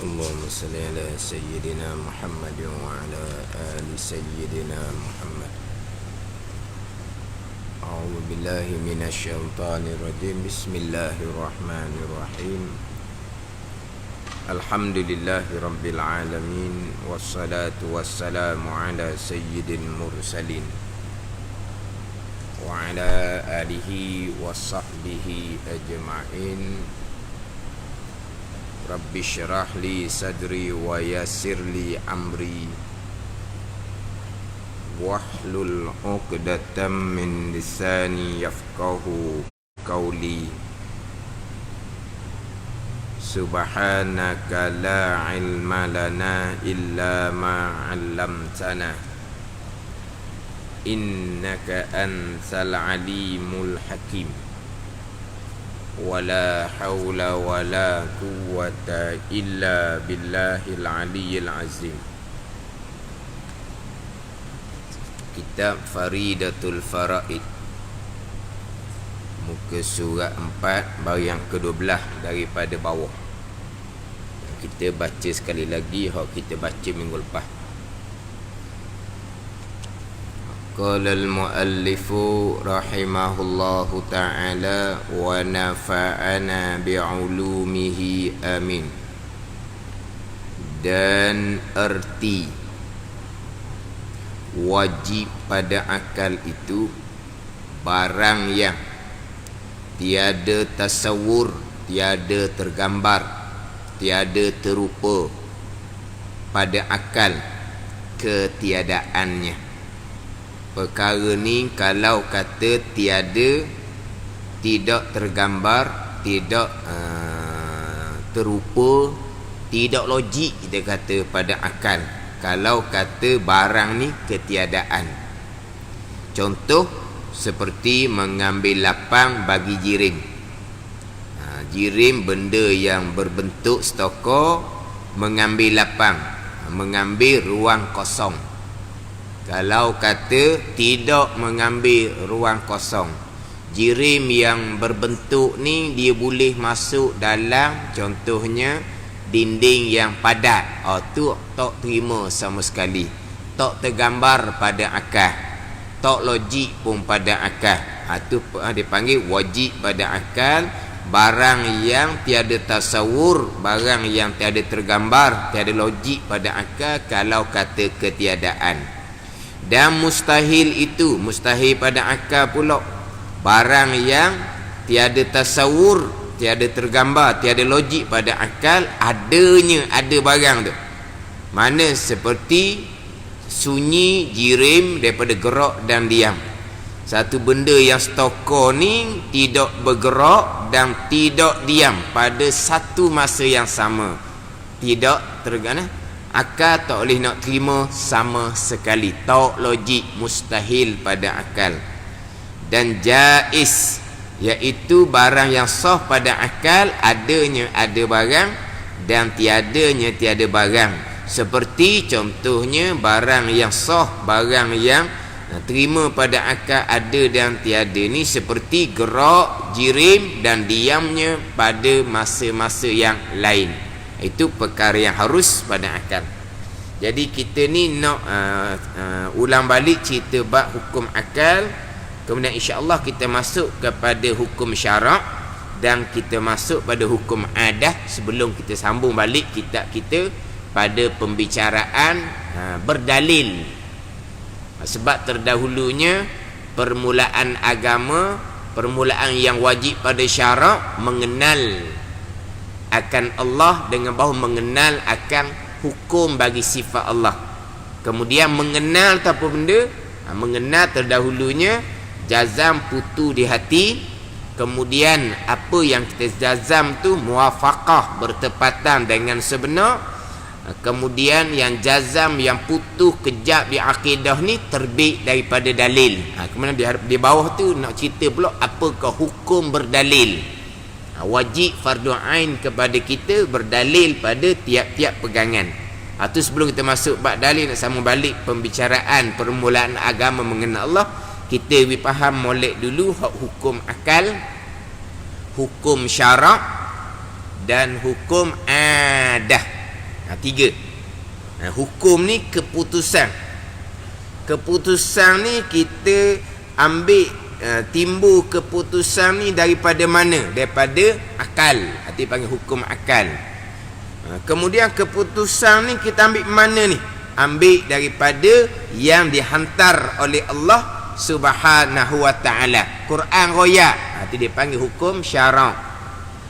اللهم صل على سيدنا محمد وعلى آل سيدنا محمد. أعوذ بالله من الشيطان الرجيم. بسم الله الرحمن الرحيم. الحمد لله رب العالمين، والصلاة والسلام على سيد المرسلين وعلى آله وصحبه أجمعين. رب اشرح لي صدري ويسر لي أمري واحلل عقدة من لساني يفقه قولي. سبحانك لا علم لنا إلا ما علمتنا إنك أنت العليم الحكيم. ولا حول ولا قوة إلا بالله العلي العظيم. Kitab Faridatul Faraid, muka surat 4 baris yang ke-12 daripada bawah. Kita baca sekali lagi hak kita baca minggu lepas. Qala al-muallifu rahimahullahu ta'ala wa nafa'ana bi'ulumihi amin. Dan erti wajib pada akal itu barang yang tiada tasawur, tiada tergambar, tiada terupa pada akal ketiadaannya. Perkara ni kalau kata tiada, tidak tergambar, tidak terupa, tidak logik, kita kata pada akal. Kalau kata barang ni ketiadaan, contoh seperti mengambil lapang bagi jirim. Jirim benda yang berbentuk stokor, mengambil lapang, mengambil ruang kosong. Kalau kata tidak mengambil ruang kosong, jirim yang berbentuk ni dia boleh masuk dalam contohnya dinding yang padat. Tu tak terima sama sekali, tak tergambar pada akal, tak logik pun pada akal. Tu dipanggil wajib pada akal. Barang yang tiada tasawur, barang yang tiada tergambar, tiada logik pada akal kalau kata ketiadaan. Dan mustahil itu, mustahil pada akal pula, barang yang tiada tasawur, tiada tergambar, tiada logik pada akal, adanya ada barang tu. Mana seperti sunyi jirim daripada gerak dan diam. Satu benda yang stokor ni tidak bergerak dan tidak diam pada satu masa yang sama. Tidak tergambar. Akal tak boleh nak terima sama sekali, tak logik, mustahil pada akal. Dan jaiz, iaitu barang yang sah pada akal, adanya ada barang dan tiadanya tiada barang. Seperti contohnya barang yang sah, barang yang terima pada akal ada dan tiada ni, seperti gerak jirim dan diamnya pada masa-masa yang lain. Itu perkara yang harus pada akal. Jadi kita ni nak ulang balik cerita bab hukum akal. Kemudian insya-Allah kita masuk kepada hukum syarak dan kita masuk pada hukum adah sebelum kita sambung balik kitab kita pada pembicaraan berdalil. Sebab terdahulunya permulaan agama, permulaan yang wajib pada syarak mengenal akan Allah dengan bahu mengenal akan hukum bagi sifat Allah. Kemudian mengenal apa benda? Mengenal terdahulunya jazam putu di hati. Kemudian apa yang kita jazam tu muwafaqah, bertepatan dengan sebenar. Kemudian yang jazam yang putu kejap di akidah ni terbit daripada dalil. Kemudian di bawah tu nak cerita pula apakah hukum berdalil. Wajib fardu ain kepada kita berdalil pada tiap-tiap pegangan. Itu sebelum kita masuk bab dalil, nak sambung balik pembicaraan permulaan agama mengenal Allah, kita faham molek dulu hukum akal, hukum syarak dan hukum adah. Tiga. Hukum ni keputusan. Keputusan ni kita ambil timbul keputusan ni daripada mana? Daripada akal. Hati panggil hukum akal. Kemudian keputusan ni kita ambil mana ni? Ambil daripada yang dihantar oleh Allah Subhanahu wa ta'ala. Quran royak. Itu dia panggil hukum syarak.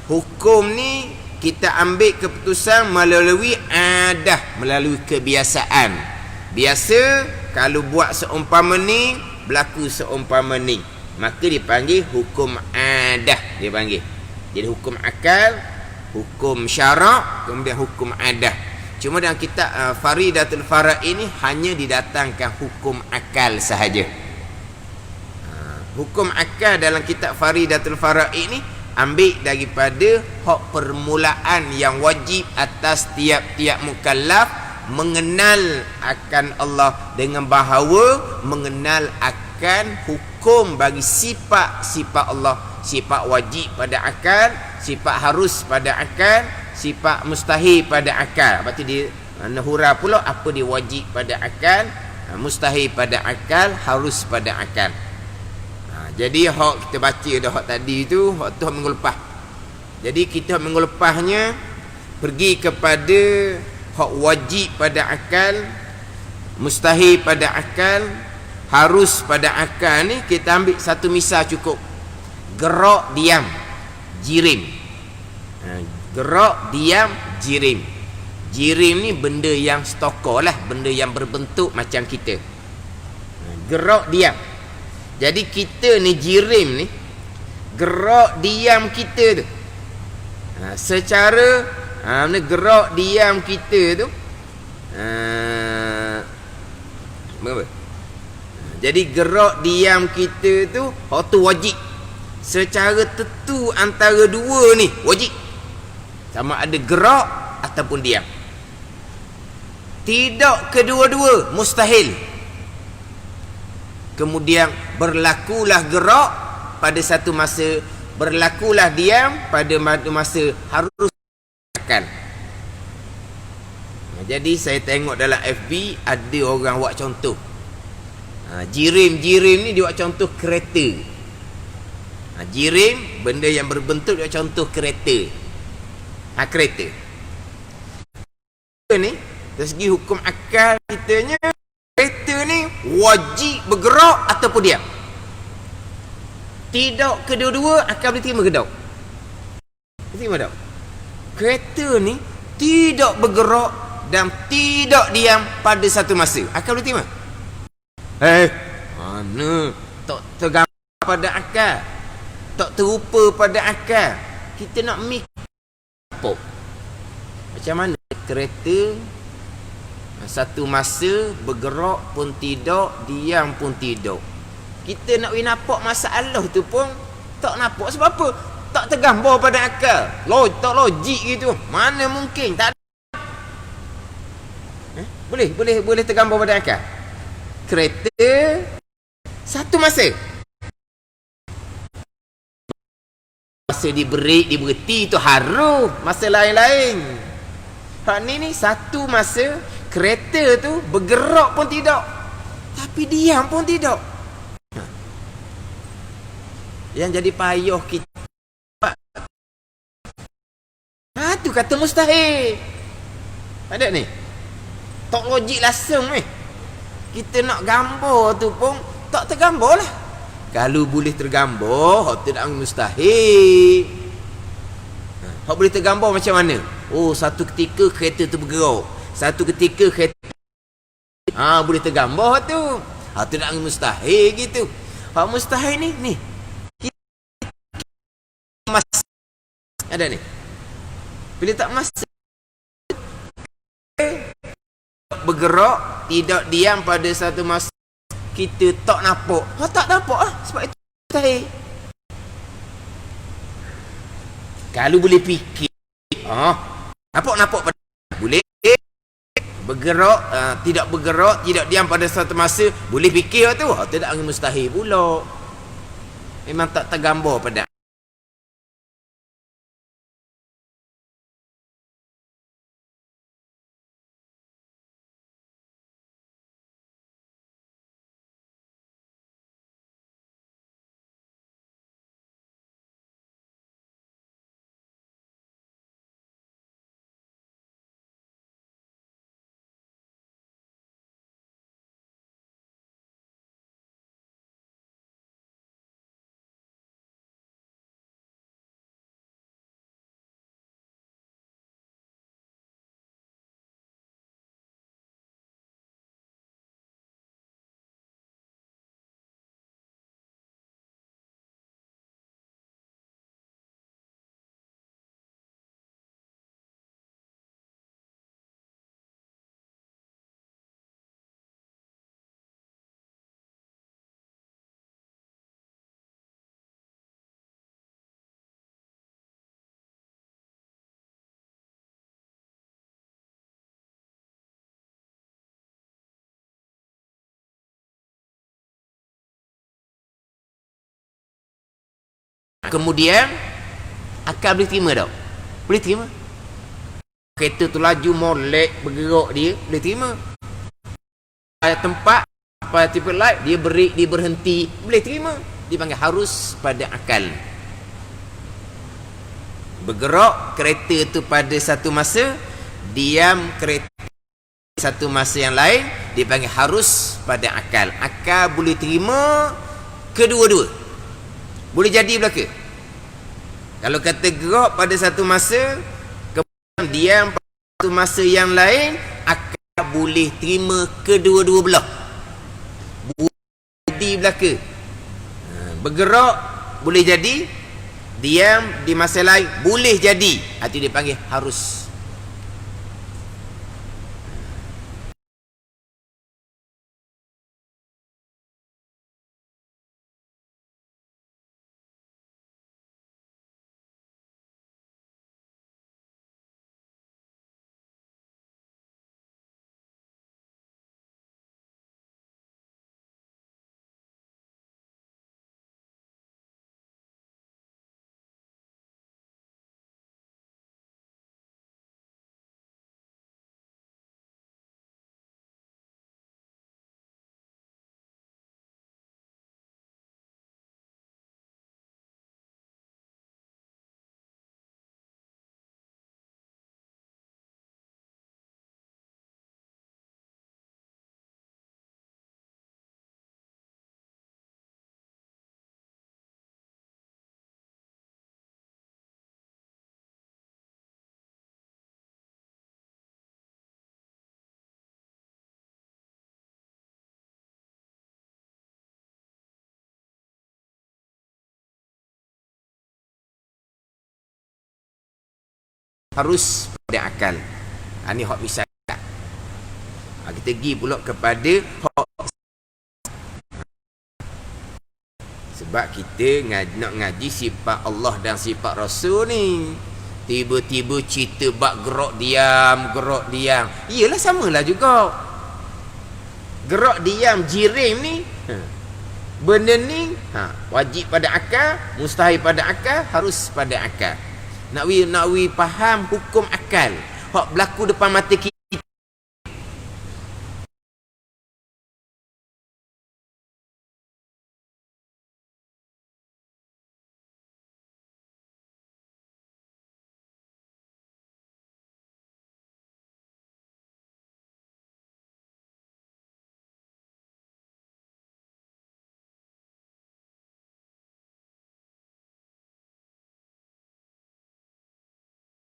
Hukum ni kita ambil keputusan melalui adah, melalui kebiasaan. Biasa kalau buat seumpama ni, berlaku seumpama ni, maka dipanggil hukum adah, dia panggil. Jadi hukum akal, hukum syarak, kemudian hukum adah. Cuma dalam kitab Faridatul Faraid ini hanya didatangkan hukum akal sahaja. Hukum akal dalam kitab Faridatul Faraid ini ambil daripada hak permulaan yang wajib atas tiap-tiap mukallaf mengenal akan Allah, dengan bahawa mengenal akan hukum bagi sifat-sifat Allah. Sifat wajib pada akal, sifat harus pada akal, sifat mustahil pada akal. Lepas tu dia hura pula apa dia wajib pada akal, mustahil pada akal, harus pada akal. Jadi hak kita baca dah hak tadi tu, hak tu minggu lepas. Jadi kita minggu lepasnya pergi kepada hak wajib pada akal, mustahil pada akal, harus pada akal ni. Kita ambil satu misal cukup. Gerak, diam, jirim. Gerak, diam, jirim. Jirim ni benda yang stokor lah, benda yang berbentuk macam kita. Gerak, diam. Jadi kita ni jirim ni, gerak diam kita tu, secara gerak diam kita tu apa? Jadi gerak diam kita tu hak tu wajib. Secara tentu antara dua ni wajib. Sama ada gerak ataupun diam. Tidak kedua-dua, mustahil. Kemudian berlakulah gerak pada satu masa, berlakulah diam pada masa, harus akal. Jadi saya tengok dalam FB ada orang buat contoh. Jirim ni dia buat contoh kereta. Jirim benda yang berbentuk, dia buat contoh kereta. Kereta ni dari segi hukum akal kitanya, kereta ni wajib bergerak ataupun diam. Tidak kedua-dua, akal boleh terima ke tak? Terima tak? Kereta ni tidak bergerak dan tidak diam pada satu masa. Akal boleh terima? Mana? Tak tergambar pada akal, tak terupa pada akal. Kita nak mikir apa? Macam mana kereta satu masa bergerak pun tidak, diam pun tidak. Kita nak nampak masalah tu pun tak nampak. Sebab apa? Tak tergambar pada akal. Tak logik gitu. Mana mungkin? Tak ada. Boleh tergambar pada akal. Kereta satu masa diberi, diberhenti tu harum. Masa lain-lain. Hak ni satu masa kereta tu bergerak pun tidak, tapi diam pun tidak. Yang jadi payah kita, tu kata mustahil. Ada ni tak logik langsung ni. Kita nak gambar tu pun tak tergambar lah. Kalau boleh tergambar, hak tu tak mustahil. Hak boleh tergambar macam mana? Satu ketika kereta tu bergerak, satu ketika kereta boleh tergambar tu. Tu tak mustahil gitu. Hak mustahil ni masa ada ni. Bila tak masa bergerak, tidak diam pada satu masa, kita tak nampak. Tak nampak lah. Sebab itu mustahil. Kalau boleh fikir, nampak pada boleh bergerak, tidak bergerak, tidak diam pada satu masa, boleh fikir tu. Tidak mustahil pula. Memang tak tergambar pada Kemudian akal boleh terima tak? Boleh terima. Kereta tu laju molek bergerak dia, boleh terima. Tempat pada traffic light dia break, dia berhenti, boleh terima. Dipanggil harus pada akal. Bergerak kereta tu pada satu masa, diam kereta satu masa yang lain, dipanggil harus pada akal. Akal boleh terima kedua-dua. Boleh jadi belaka. Kalau kata gerak pada satu masa, kemudian diam pada satu masa yang lain, akal boleh terima kedua-dua belah. Boleh jadi belaka. Bergerak boleh jadi, diam di masa lain boleh jadi. Itu dia panggil harus. Harus pada akal. Ini hak misal. Kita pergi pula kepada hak. Sebab kita nak ngaji sifat Allah dan sifat Rasul ni. Tiba-tiba cerita bak gerak diam. Iyalah samalah juga. Gerak diam jirim ni, benda ni wajib pada akal, mustahil pada akal, harus pada akal. Nak faham hukum akal hak berlaku depan mata kita.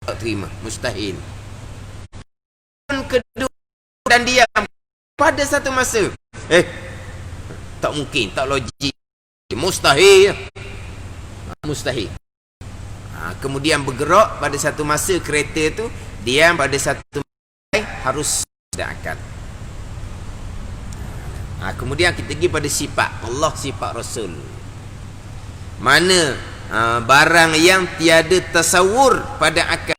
Tak terima, mustahil. Kedua dan diam pada satu masa, tak mungkin, tak logik, mustahil. Kemudian bergerak pada satu masa kereta tu, diam pada satu masa, harus ada akal. Kemudian kita pergi pada sifat Allah, sifat Rasul. Mana barang yang tiada tasawur pada akal,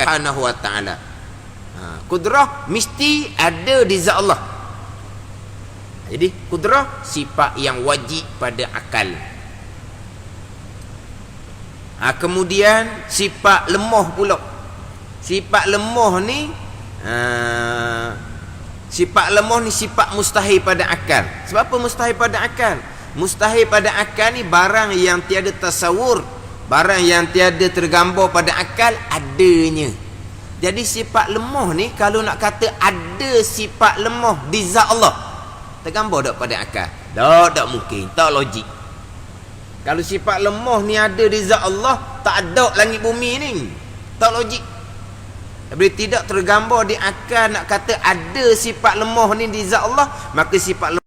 Subhanahu wa ta'ala. Kudrah mesti ada di zat Allah. Jadi kudrah sifat yang wajib pada akal. Kemudian sifat lemah pula. Sifat lemah ni sifat mustahil pada akal. Sebab apa mustahil pada akal? Mustahil pada akal ni barang yang tiada tasawur, barang yang tiada tergambar pada akal adanya. Jadi sifat lemah ni, kalau nak kata ada sifat lemah di zat Allah, tergambar tak pada akal? Tak mungkin, tak logik. Kalau sifat lemah ni ada di zat Allah, tak ada langit bumi ni. Tak logik. Bila tidak tergambar di akal nak kata ada sifat lemah ni di zat Allah, maka sifat lemah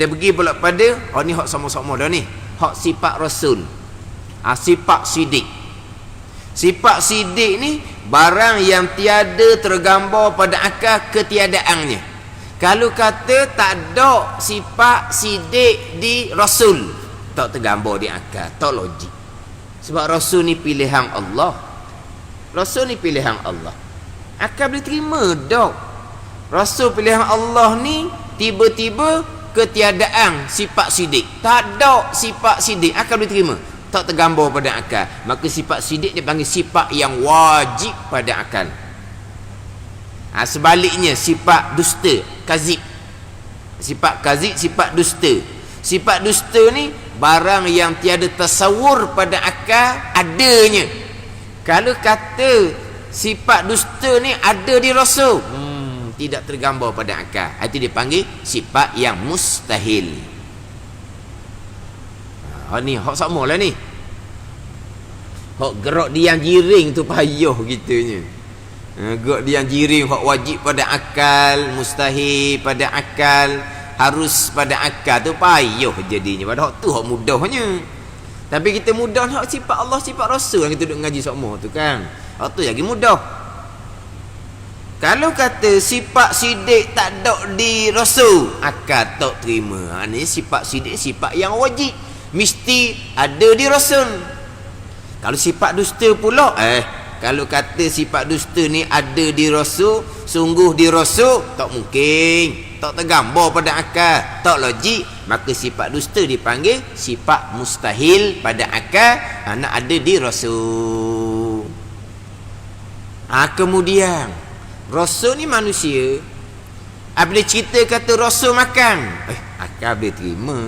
kita pergi pula pada ni hak sama-sama dah ni, hak sifat rasul, sifat sidik. Sifat sidik ni barang yang tiada tergambar pada akal ketiadaannya. Kalau kata tak ada sifat sidik di rasul, tak tergambar di akal, tak logik. Sebab rasul ni pilihan Allah. Rasul ni pilihan Allah, akal boleh terima tak? Rasul pilihan Allah ni tiba-tiba ketiadaan sifat sidik, tak ada sifat sidik, akal boleh terima, tak tergambar pada akal, maka sifat sidik dia panggil sifat yang wajib pada akal. Sebaliknya sifat dusta, kazib, sifat kazib, sifat dusta. Sifat dusta ni barang yang tiada tasawur pada akal adanya. Kalau kata sifat dusta ni ada di rasul, tidak tergambar pada akal, itu dipanggil sifat yang mustahil. Ni hak sama lah ni. Hak gerak dia yang jiring tu payah gitunya. Gerak dia yang jiring, hak wajib pada akal, mustahil pada akal, harus pada akal tu payah jadinya. Pada hak tu hak mudahnya. Tapi kita mudah hak sifat Allah, sifat Rasul yang kita duduk ngaji sama tu kan, hak tu lagi mudah. Kalau kata sifat sidik tak ada di Rasul, akal tak terima. Ini sifat sidik, sifat yang wajib, mesti ada di Rasul. Kalau sifat dusta pula, kalau kata sifat dusta ni ada di Rasul, sungguh di Rasul, tak mungkin, tak tergambar pada akal, tak logik, maka sifat dusta dipanggil sifat mustahil pada akal, nak ada di Rasul. Kemudian Rasul ni manusia. Bila cerita kata Rasul makan, akal boleh terima.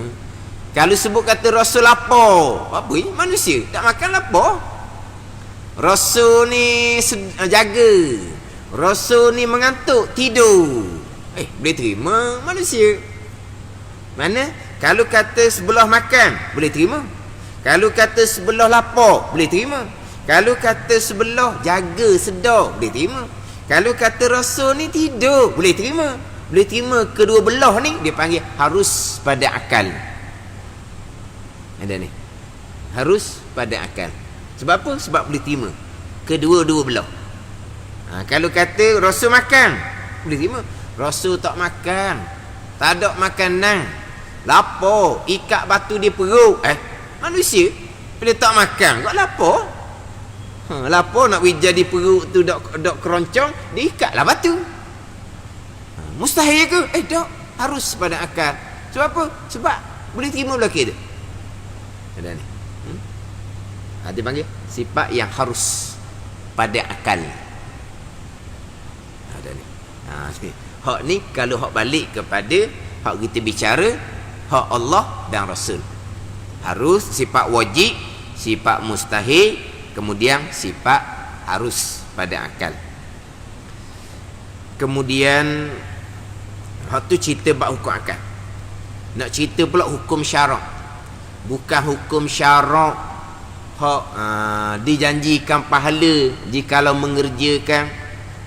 Kalau sebut kata Rasul lapar, apa ni? Manusia tak makan lapar. Rasul ni jaga, Rasul ni mengantuk, tidur, boleh terima manusia. Mana? Kalau kata sebelah makan, boleh terima. Kalau kata sebelah lapar, boleh terima. Kalau kata sebelah jaga sedar, boleh terima. Kalau kata Rasul ni tidur, boleh terima. Boleh terima kedua belah ni, dia panggil harus pada akal. Ada ni, harus pada akal. Sebab apa? Sebab boleh terima kedua-dua belah. Kalau kata Rasul makan, boleh terima. Rasul tak makan, tak ada makanan, lapar, ikat batu di perut. Manusia bila tak makan kok lapar. Lapar nak jadi perut tu dok keroncong, diikatlah batu. Mustahil ke? Tak, harus pada akal. Sebab apa? Sebab boleh terima belakang dia. Ada ni. Dia panggil sifat yang harus pada akal. Ada ni. Hak ni kalau hak balik kepada hak kita bicara hak Allah dan Rasul. Harus sifat wajib, sifat mustahil, kemudian sifat harus pada akal. Kemudian hak tu cerita bab hukum akal. Nak cerita pula hukum syarak. Bukan hukum syarak hak dijanjikan pahala jikalau mengerjakan,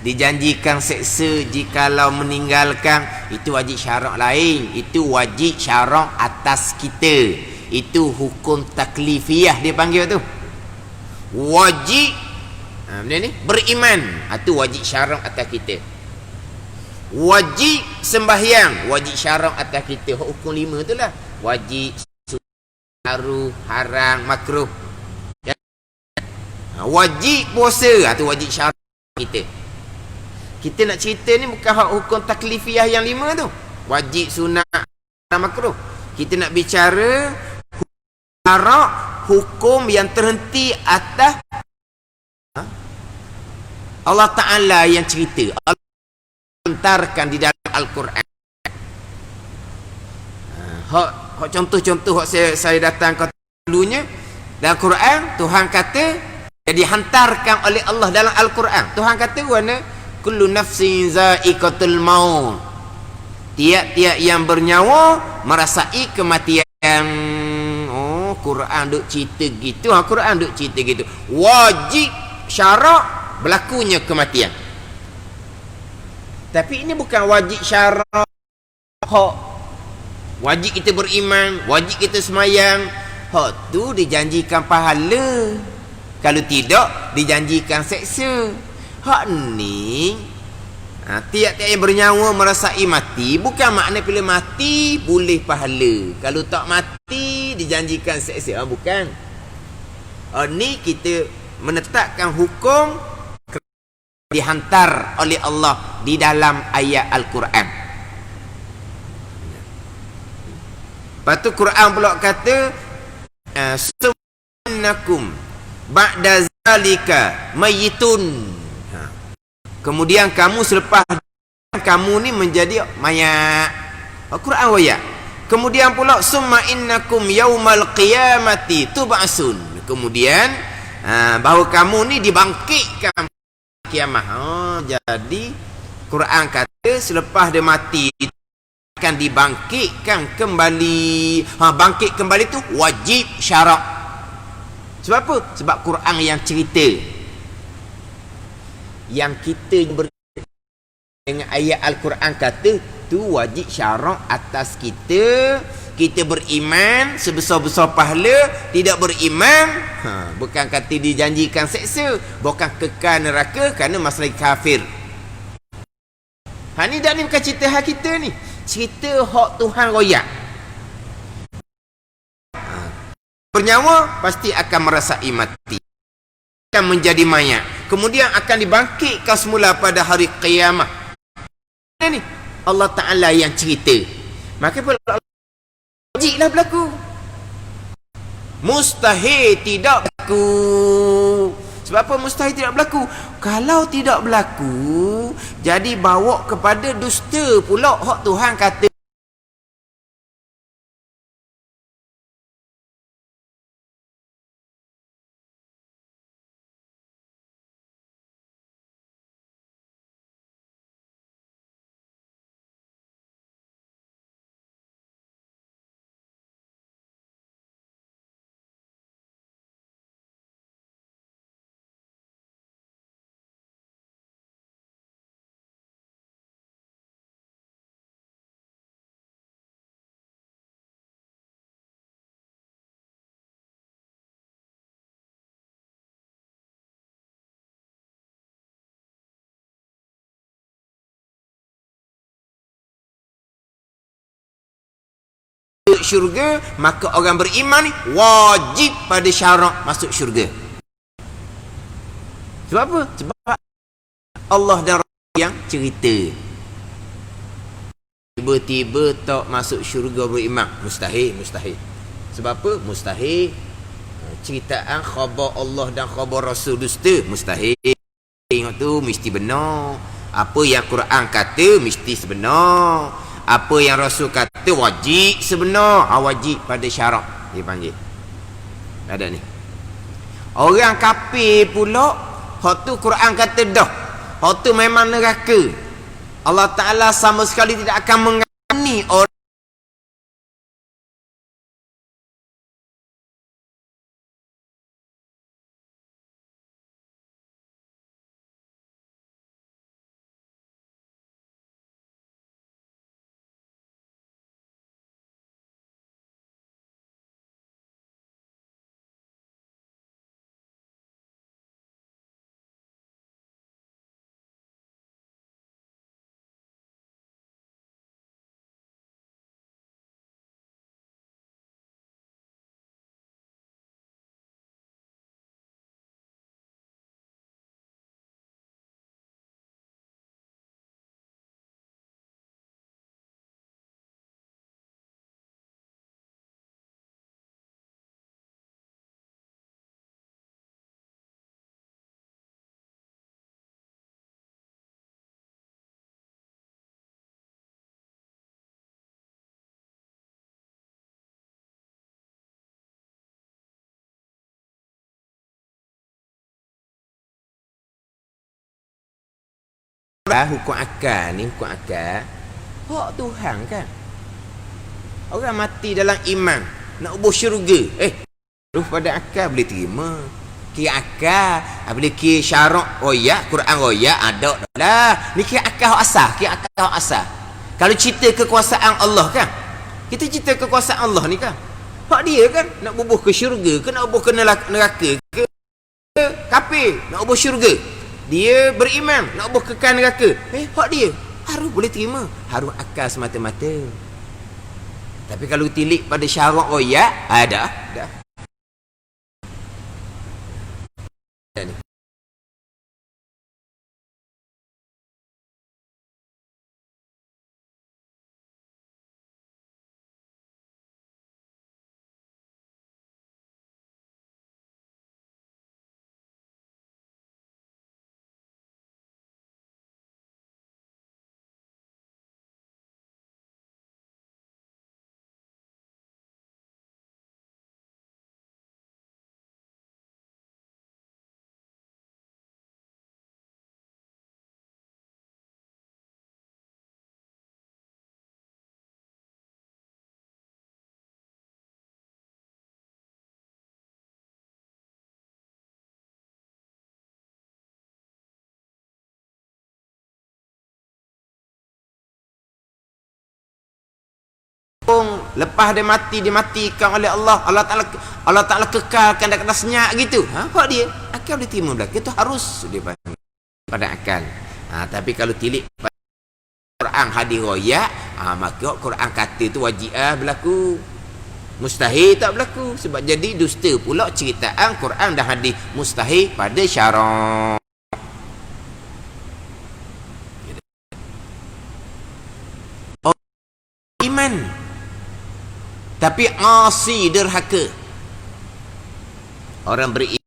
dijanjikan seksa jikalau meninggalkan. Itu wajib syarak lain. Itu wajib syarak atas kita. Itu hukum taklifiyah dia panggil tu. Wajib benda ni beriman. Itu wajib syarak atas kita. Wajib sembahyang, wajib syarak atas kita. Hukum 5 tu lah. Wajib, haru, haram, makruh. Wajib puasa, tu wajib syarak kita. Kita nak cerita ni bukan hak hukum taklifiyah yang 5 tu. Wajib, sunat, haram, makruh. Kita nak bicara syarak, hukum yang terhenti atas Allah Ta'ala yang cerita. Allah hantarkan di dalam Al-Quran. Hak contoh-contoh hak saya datang ke dulunya dalam Quran, Tuhan kata dihantarkan oleh Allah dalam Al-Quran. Tuhan kata mana? Kullu nafsin za'iqatul maut. Tiap-tiap yang bernyawa merasai kematian. Oh, Quran duk cerita gitu. Quran duk cerita gitu. Wajib syarak berlakunya kematian. Tapi ini bukan wajib syarak hak wajib kita beriman, wajib kita semayang. Hak tu dijanjikan pahala. Kalau tidak, dijanjikan seksa. Hak ni tiap-tiap yang bernyawa merasai mati, bukan makna bila mati boleh pahala. Kalau tak mati dijanjikan seksa. Bukan. Ni kita menetapkan hukum dihantar oleh Allah di dalam ayat Al-Quran. Lepas tu Quran pula kata sumnakum ba'da zalika mayitun. Kemudian kamu selepas kamu ni menjadi mayat. Al-Quran ayat. Kemudian pula summa innakum yaumal qiyamati tub'asun. Kemudian bahawa kamu ni dibangkitkan kiamat. Jadi Quran kata selepas dia mati akan dibangkitkan kembali. Bangkit kembali tu wajib syarak. Sebab apa? Sebab Quran yang cerita. Yang kita dengan ayat Al-Quran kata tu wajib syarak atas kita. Kita beriman sebesar-besar pahala, tidak beriman bukan kata dijanjikan seksa, bukan kekal neraka kerana masalah kafir. Ni dah ni bukan cerita hak kita ni, cerita hak Tuhan royak. Bernyawa pasti akan merasai mati, akan menjadi mayat, kemudian akan dibangkitkan semula pada hari kiamat. Ni Allah Ta'ala yang cerita. Maka wajiblah berlaku. Mustahil tidak berlaku. Sebab apa mustahil tidak berlaku? Kalau tidak berlaku, jadi bawa kepada dusta pula hak Tuhan kata. Syurga, maka orang beriman ni wajib pada syarak masuk syurga. Sebab apa? Sebab Allah dan Rasul yang cerita. Tiba-tiba tak masuk syurga beriman, mustahil. Sebab apa? Mustahil. Ceritaan khabar Allah dan khabar Rasul dusta, mustahil. Tengok tu mesti benar. Apa yang Quran kata mesti sebenar. Apa yang Rasul kata wajib sebenar. Wajib pada syarak dia panggil. Ada ni. Orang kafir pula hak tu Quran kata dah. Hak tu memang neraka. Allah Ta'ala sama sekali tidak akan mengampuni orang hukum akal ni, hukum akal hak Tuhan kan. Orang mati dalam iman nak ubah syurga, terus pada akal boleh terima. Kira akal boleh kira syarak royak, Quran royak ada lah. Ni kira akal hak asal, kira akal hak asal. Kalau cerita kekuasaan Allah kan, kita cerita kekuasaan Allah ni kan, hak dia kan nak bubuh ke syurga ke nak bubuh ke neraka ke kafir nak bubuh syurga. Dia beriman nak bubuh kekal neraka, hak dia harus boleh terima, harus akal semata-mata. Tapi kalau tilik pada syarak royak, dah. Lepas dia mati, dimatikan oleh Allah. Allah Ta'ala kekalkan dekat senyap gitu. Hak dia akal boleh terima belaka, itu harus dia pada akal. Tapi kalau tilik pada Quran hadis royak, maka Quran kata tu wajib berlaku, mustahil tak berlaku. Sebab jadi dusta pula ceritaan Quran dan hadis mustahil pada syarak. Iman tapi asi derhaka. Orang beriman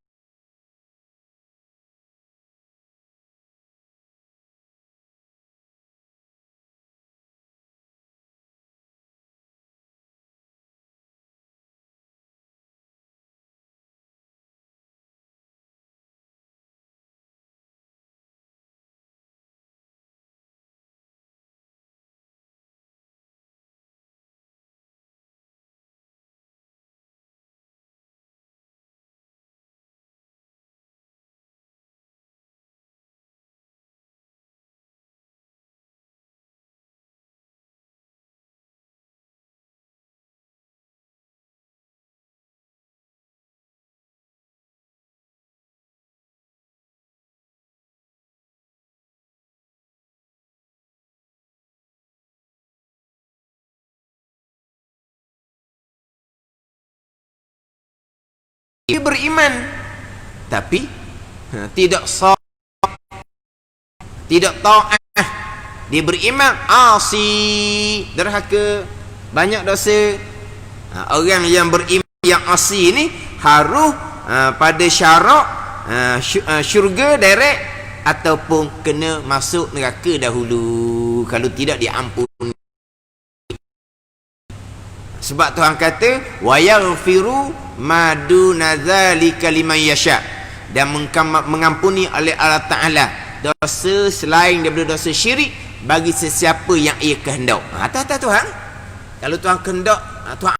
dia beriman tapi tidak tidak taat. Dia beriman asi derhaka, banyak dosa. Orang yang beriman yang asi ni harus pada syarak syurga direct ataupun kena masuk neraka dahulu, kalau tidak diampuni. Sebab Tuhan kata wa yaghfiru ma duna dzalika liman yasha, dan mengampuni oleh Allah Ta'ala dosa selain daripada dosa syirik bagi sesiapa yang ia kehendak. Tak Tuhan. Kalau Tuhan kehendak, Tuhan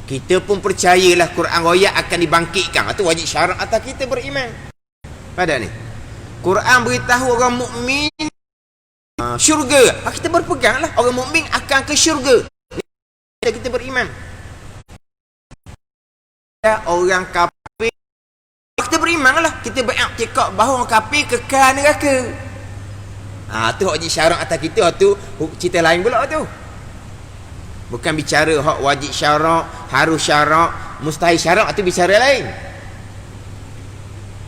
kita pun percayalah Quran royak akan dibangkitkan. Itu wajib syarat atas kita beriman. Pada ni Quran beritahu orang mukmin syurga. Kita berpeganglah orang mukmin akan ke syurga. Kita beriman. Orang kafir kita berimanlah. Kita beriktikad bahawa orang kafir kekal neraka. Tu wajib syarat atas kita. Tu cerita lain pula tu. Bukan bicara hak wajib syarak, harus syarak, mustahil syarak, itu bicara lain.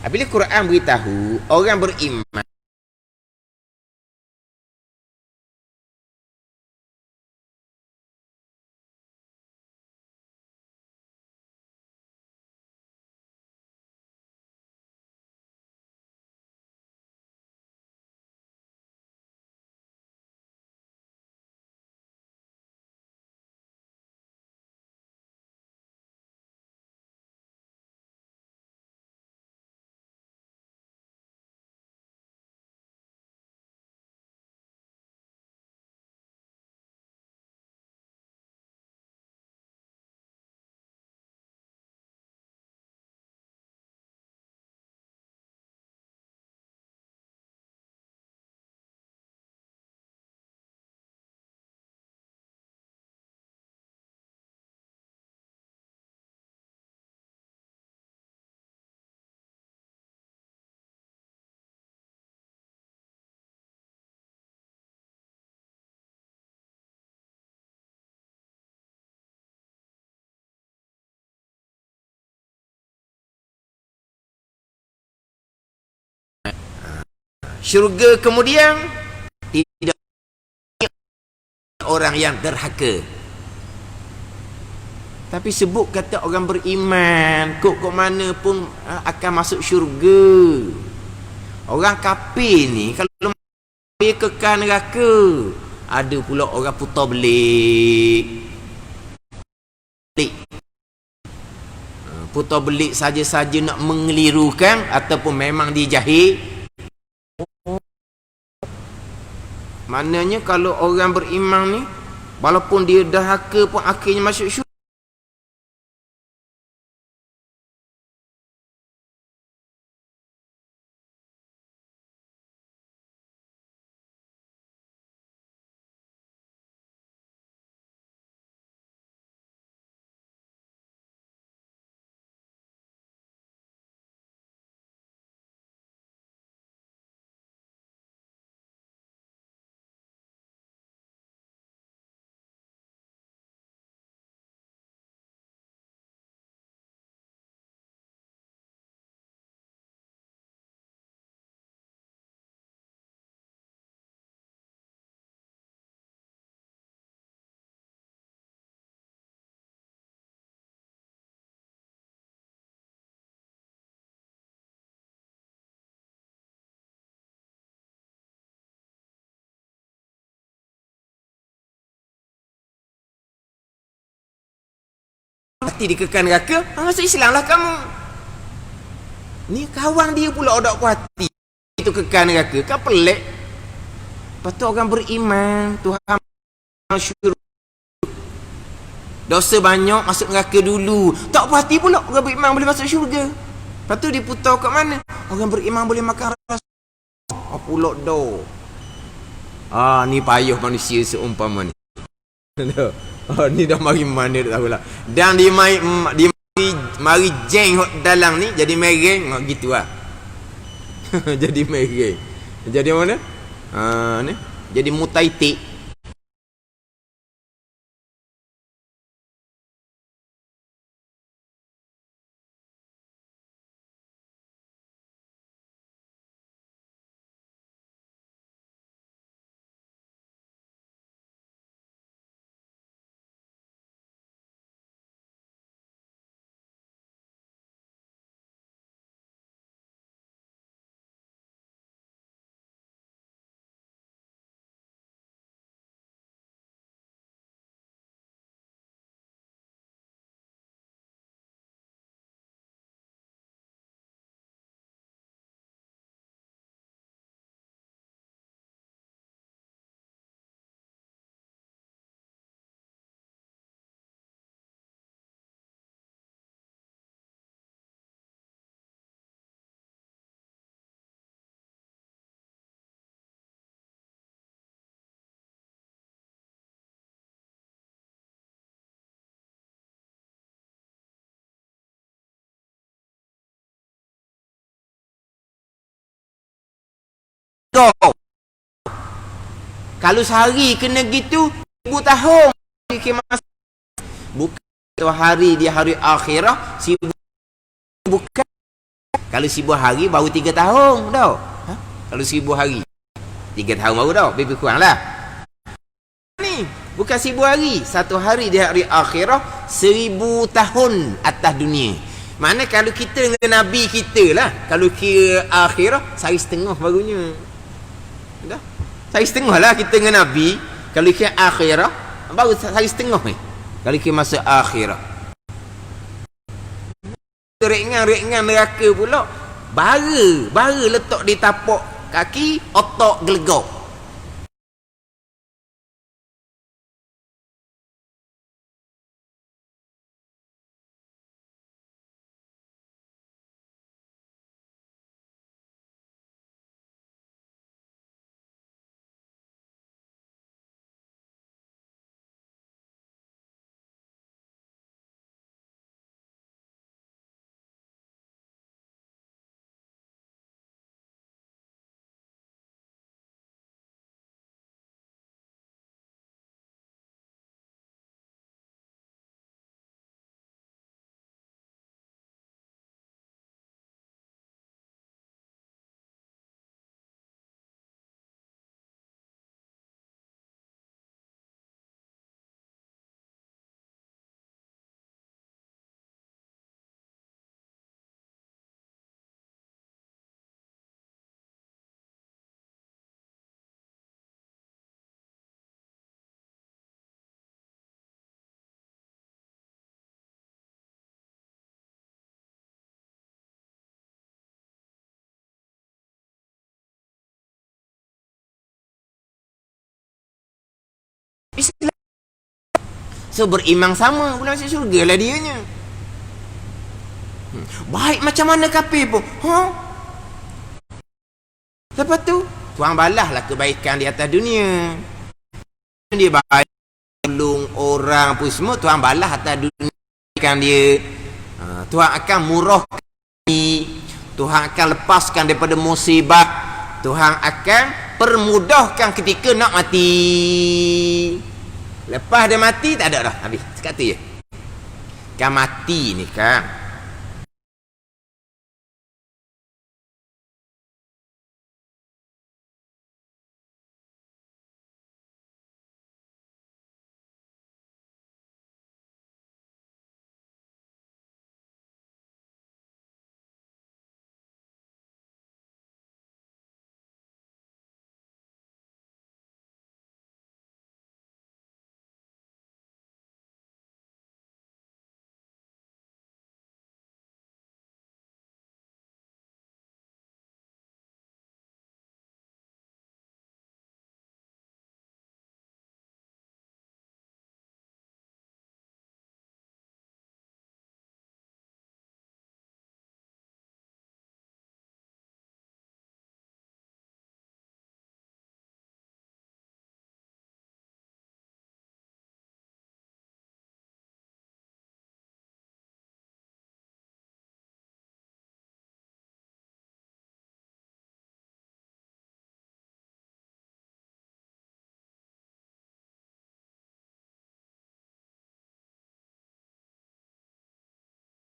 Bila Quran beritahu orang beriman syurga, kemudian tidak orang yang derhaka. Tapi sebut kata orang beriman, kok mana pun akan masuk syurga. Orang kafir ni kalau dia kekal neraka. Ada pula orang putar belik. Putar belik saja-saja nak mengelirukan ataupun memang dia jahil. Maknanya kalau orang beriman ni walaupun dia derhaka pun akhirnya masuk syurga. Mati dikekal neraka, masuk Islam lah kamu. Ni kawan dia pula odak hati itu kekal neraka, kan pelik. Lepas tu orang beriman Tuhan syurga, dosa banyak masuk neraka dulu, tak puas hati pula orang beriman boleh masuk syurga. Lepas tu diputar kat mana? Orang beriman boleh makan rasa pula do. Ni payah manusia seumpama ni. Ni dah mari mana tak tahulah. Dan dia mai mari jeng dalam ni jadi mereng gitu lah. Jadi mereng. Jadi mana? Ni jadi mutaitik. Go. Kalau sehari kena gitu 1000 tahun bukan satu hari dia hari akhirah 1000 bukan. Kalau 1000 hari baru 3 tahun dah. Ha? Kalau 1000 hari 3 tahun baru dah, lebih kurang lah. Ni bukan 1000 hari, satu hari dia hari akhirah 1000 tahun atas dunia. Mana kalau kita dengan Nabi kita lah, kalau kira akhirah sehari setengah barunya. Dah. Sehari setengah lah kita dengan Nabi. Kalau kira akhirah baru sehari setengah ni. Kalau kira masa akhirah. Ringan-ringan neraka pula. Bara letak di tapak kaki, otak gelegok. Islam. So berimang sama pula masuk syurga lah dianya. Baik macam mana kafir pun. Lepas tu Tuhan balas lah kebaikan di atas dunia. Dia baik tolong orang pun semua, Tuhan balas atas dunia kan dia. Tuhan akan murahkan, Tuhan akan lepaskan daripada musibah, Tuhan akan permudahkan ketika nak mati. Lepas dia mati tak ada dah, habis sekata je. Kan mati ni kan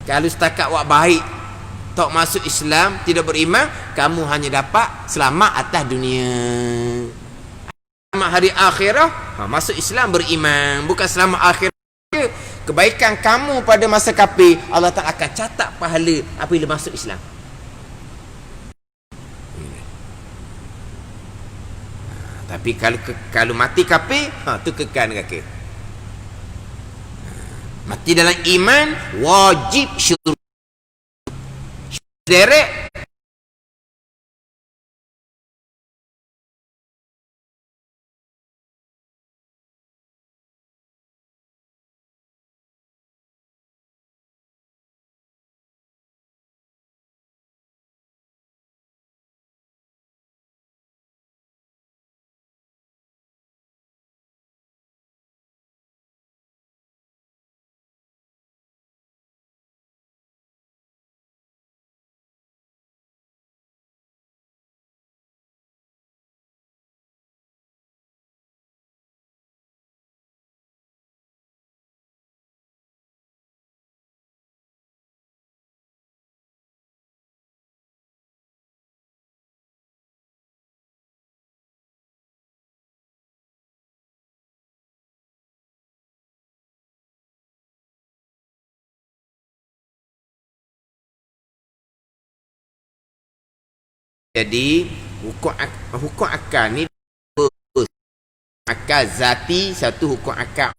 Kalau setakat awak baik tak masuk Islam, tidak beriman, kamu hanya dapat selamat atas dunia. Selamat hari akhirah, masuk Islam beriman, bukan selamat akhirah. Kebaikan kamu pada masa kafir, Allah Ta'ala akan catat pahala apabila masuk Islam. Tapi kalau mati kafir, tu kekal neraka. Mati dalam iman wajib syurga. Derek jadi hukum akal ni akal zati, satu hukum akal.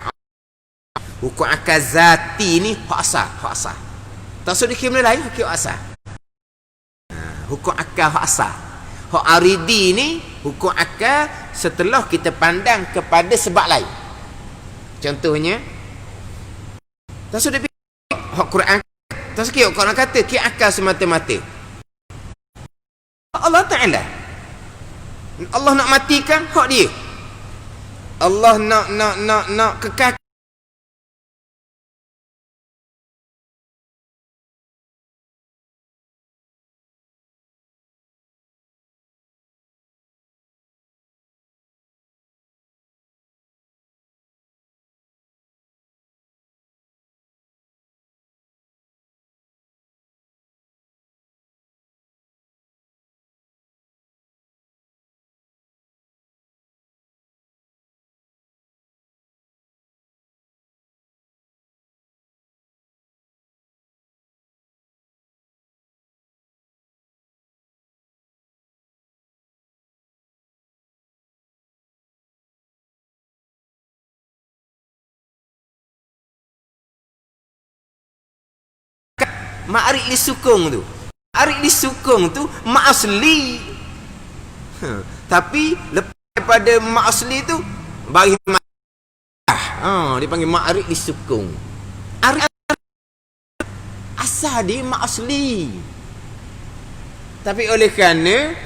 Hukum akal zati ni hak asal. Tak usah dikira lain hukum asal. Hukum akal hak asal. Hak aridi ni hukum akal setelah kita pandang kepada sebab lain. Contohnya, tak usah dipikir hak Quran. Tak usah kira Quran kata kira akal semata-mata. Allah Ta'ala, Allah nak matikan hak dia. Allah nak kekal. Ma'arik disukung tu. Ma'arik disukung tu mak asli. Tapi lepas daripada mak asli tu bagi dia panggil ma'arik disukung. Arik asal dia mak asli. Tapi oleh kerana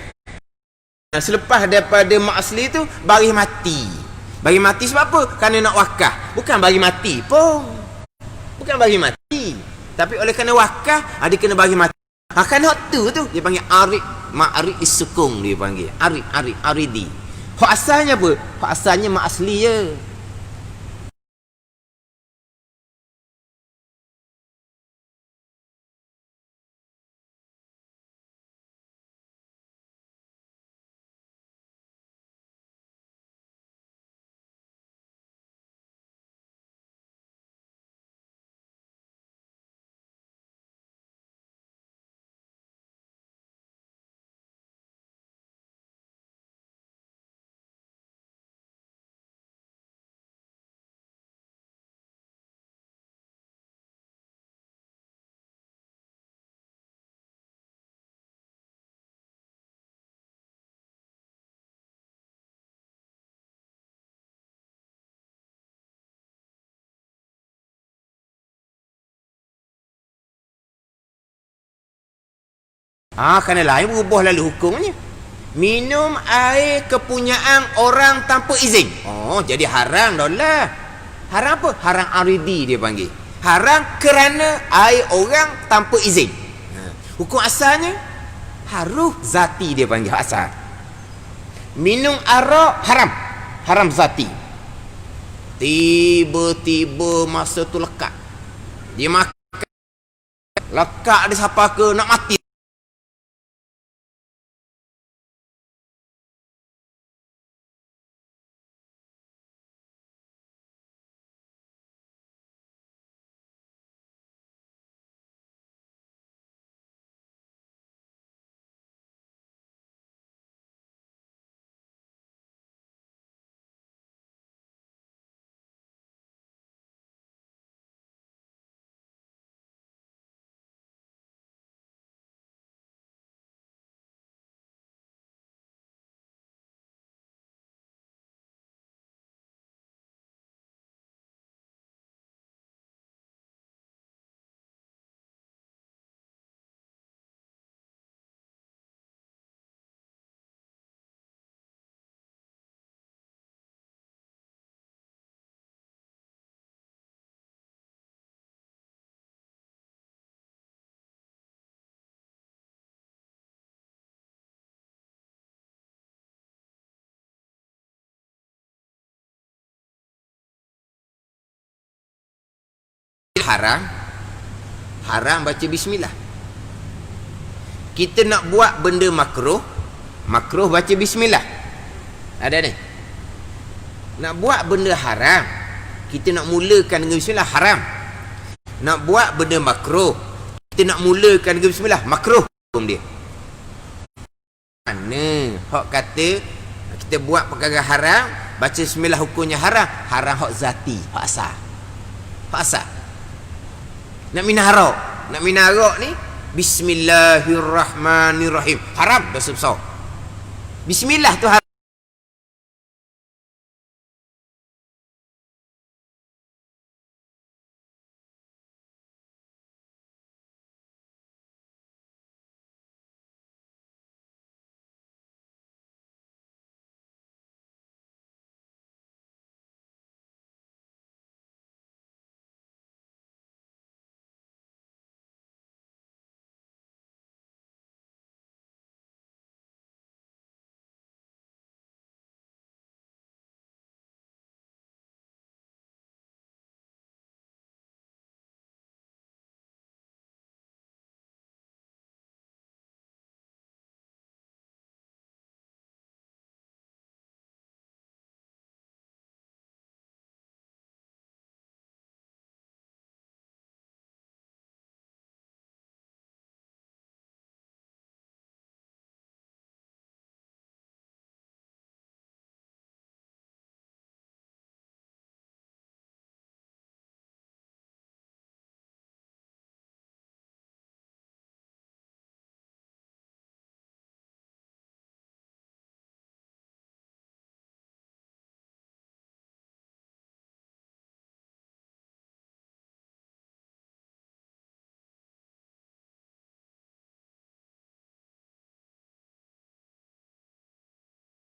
selepas daripada mak asli tu bagi mati. Bagi mati sebab apa? Kerana nak wakaf. Bukan bagi mati pun. Bukan bagi mati. Tapi oleh kerana wakaf, dia kena bagi mati. Kerana tu dia panggil arik, ma'arik disukung dia panggil. Aridi. Hak asalnya apa? Hak asalnya mak asli je. Kerana lain berubah lalu hukumnya. Minum air kepunyaan orang tanpa izin. Jadi haram dah lah. Haram apa? Haram aridi dia panggil. Haram kerana air orang tanpa izin. Hukum asalnya harus zati dia panggil asal. Minum arak haram. Haram zati. Tiba-tiba masa tu lekat. Dia makan lekak dia siapa ke nak mati. Haram baca bismillah. Kita nak buat benda makruh baca bismillah. Ada ni. Nak buat benda haram, kita nak mulakan dengan bismillah, haram. Nak buat benda makruh, kita nak mulakan dengan bismillah, makruh hukum dia. Mana hak kata kita buat perkara haram, baca bismillah hukumnya haram? Haram hak zati, hak asal. Hak asal. Nak minum arak ni bismillahirrahmanirrahim, haram, dosa besar. Bismillah tu haram.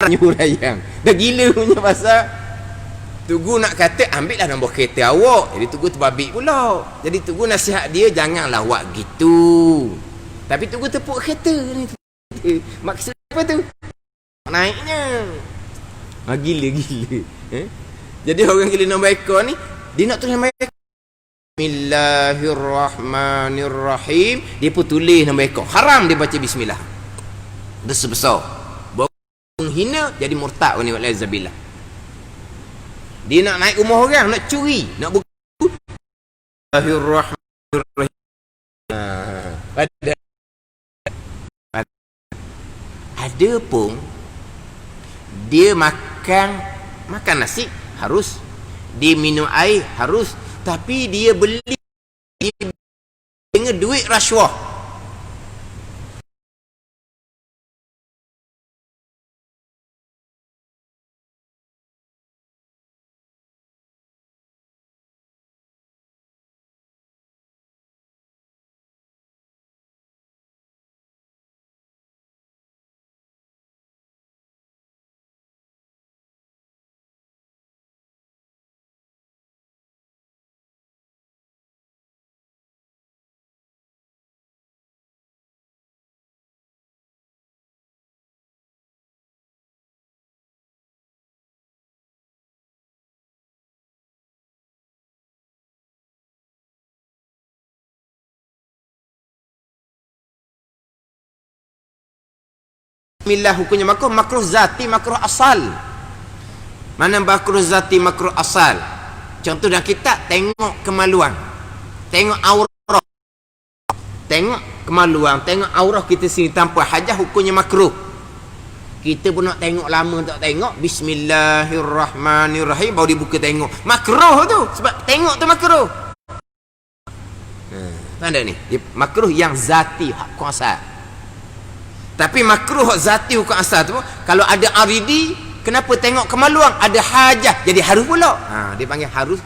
Nyurayang dah gila punya pasal Tugu nak kata ambil lah nombor kereta awak, jadi Tugu terbabit pula. Jadi Tugu nasihat dia janganlah awak gitu, tapi Tugu tepuk kereta ni. Maksud apa tu? Naiknya gila Jadi orang gila nombor ekor ni, dia nak tulis nombor ekor Bismillahirrahmanirrahim, dia pun tulis nombor ekor. Haram dia baca bismillah, dosa besar, menghina, jadi murtad ni, wa'alaizabillah. Dia nak naik rumah orang, nak curi, nak buka. Bismillahirrahmanirrahim. Ada pun dia makan nasi harus, dia minum air harus, tapi dia beli dengan duit rasuah. Bismillah hukumnya makruh, makruh zati, makruh asal. Mana makruh zati, makruh asal? Contoh dalam kitab, tengok kemaluan, tengok aurah, tengok kemaluan, tengok aurah kita sini tanpa hajah, hukumnya makruh. Kita pun nak tengok lama tak tengok, Bismillahirrahmanirrahim, baru dibuka tengok, makruh tu, sebab tengok tu makruh. Tanda ni, makruh yang zati, hak kuasa. Tapi makruh hak zati hukum asal tu, kalau ada aridi, kenapa tengok kemaluan? Ada hajah, jadi harus pula. Dia panggil harus.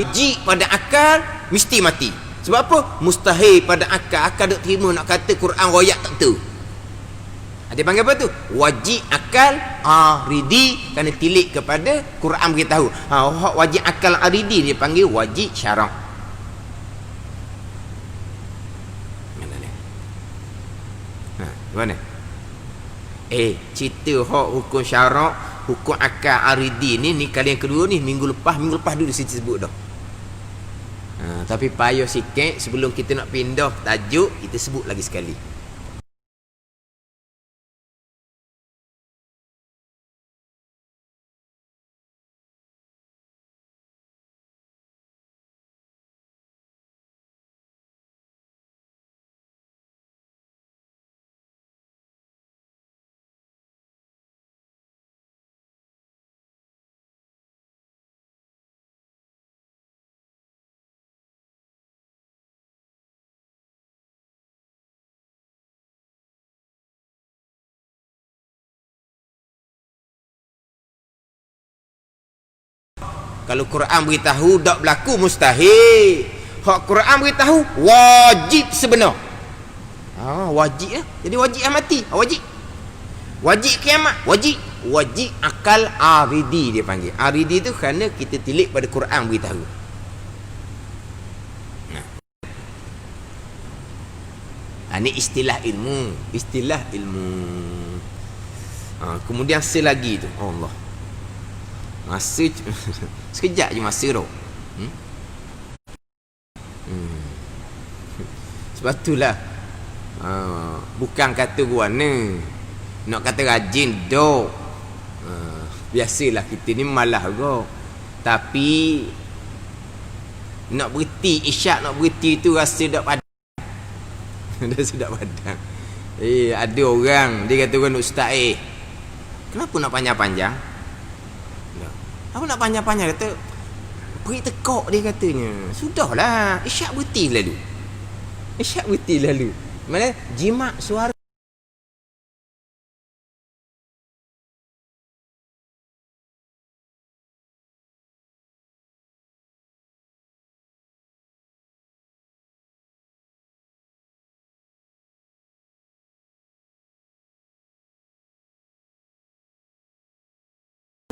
Jijik pada akal mesti mati. Sebab apa? Mustahil pada akal. Akal duk terima nak kata Quran royak tak tu. Dia panggil apa tu? Wajib akal aridi, kerana tilik kepada Quran beritahu. Wajib akal aridi dia panggil wajib syarak. Mana? Cerita hak hukum syarak, hukum akal aridi ni kali yang kedua ni, minggu lepas dulu saya sebut dah. Tapi payah sikit sebelum kita nak pindah tajuk, kita sebut lagi sekali. Kalau Quran beritahu tak berlaku, mustahil. Hak Quran beritahu wajib sebenar. Wajib lah. Jadi wajib lah mati. Wajib kiamat. Wajib akal aridi dia panggil. Aridi tu kerana kita tilik pada Quran beritahu. Ini istilah ilmu. Kemudian selagi tu Allah, masa sekejap je masa tu. Sebab itulah bukan kata guana nak kata rajin dok. Biasalah kita ni malah juga. Tapi nak berhenti isyak, nak berhenti tu rasa dak padang. Dah sudah padang. Ada orang dia kata orang ustaz, kenapa nak panjang-panjang? Apa nak panjang-panjang? Kata beri tekok dia katanya. Sudahlah, isyak berhenti lalu. Mana jimat suara.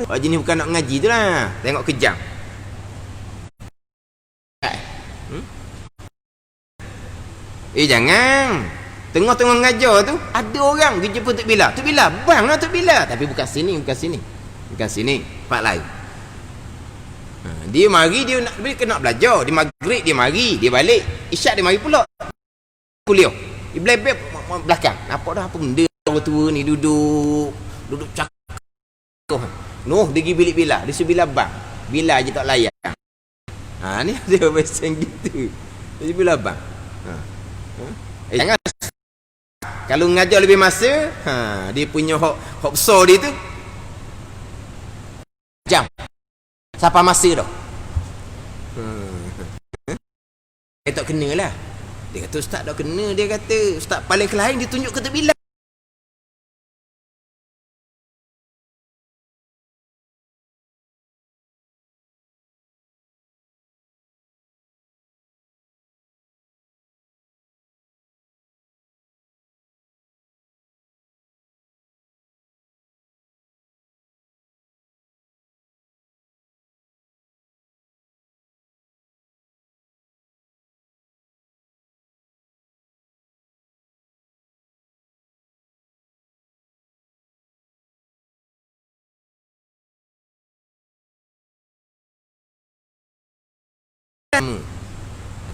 Jenis bukan nak ngaji tu lah. Tengok kejam. Jangan. Tengah-tengah ngajar tu ada orang pergi jumpa Tok Bila. Tok Bila, bang lah Tok Bila. Tapi bukan sini. Tempat lain. Dia mari, dia nak belajar. Dia maghrib dia mari, dia balik. Isyak dia mari pula. Kuliah. Dia belebek belakang. Nampak dah apa benda orang tua ni duduk cakap. Dia pergi bilik Bila. Dia suruh Bila bang. Bila je tak layan. Ni ada macam gitu. Dia Bila bang. Jangan Kalau ngajar lebih masa, dia punya hok besar dia tu. Jam. Siapa masa dah? Tak kena lah. Dia kata ustaz tak kena. Dia kata ustaz paling lain dia tunjuk kata bila.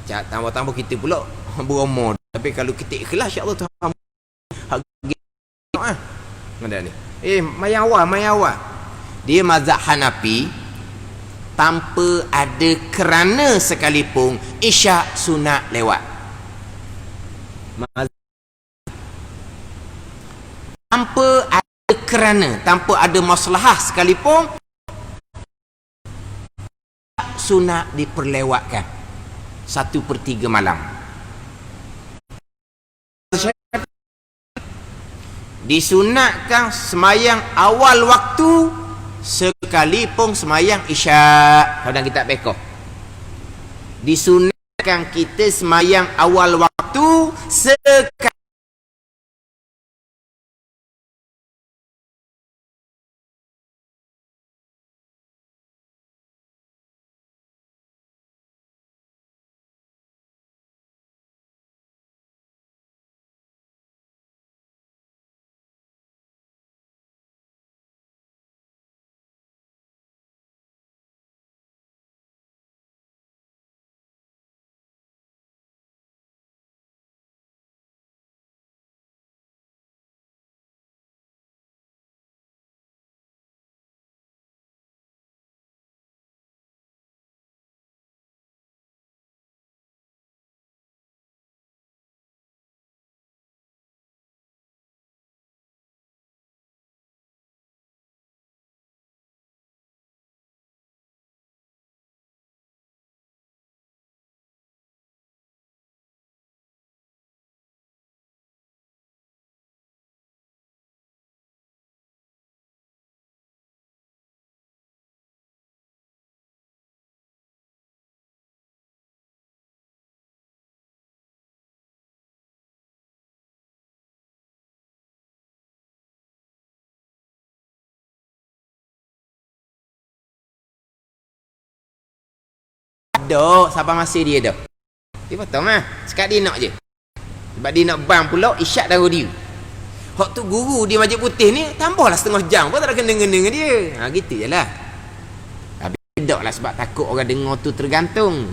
Tambah-tambah kita pula berumur. Tapi kalau kita ikhlas insya-Allah Tuhan hargai ada ni. Mayawa. Dia mazhab Hanafi tanpa ada kerana sekalipun isyak sunat lewat. Tanpa ada kerana, tanpa ada maslahah sekalipun sunat diperlewatkan 1/3 malam. Disunatkan semayang awal waktu sekalipun semayang isyak. Kalau dalam kitab Fiqh disunatkan kita semayang awal waktu sekalipun ada siapa masih dia dah. Dia potong lah. Sekat dia nak je. Sebab dia nak bang pula isyak darah dia. Hak tu guru dia Masjid Putih ni tambahlah setengah jam pun tak ada kena-kena dengan dia. Gitu je lah. Tapi tak lah sebab takut orang dengar tu tergantung.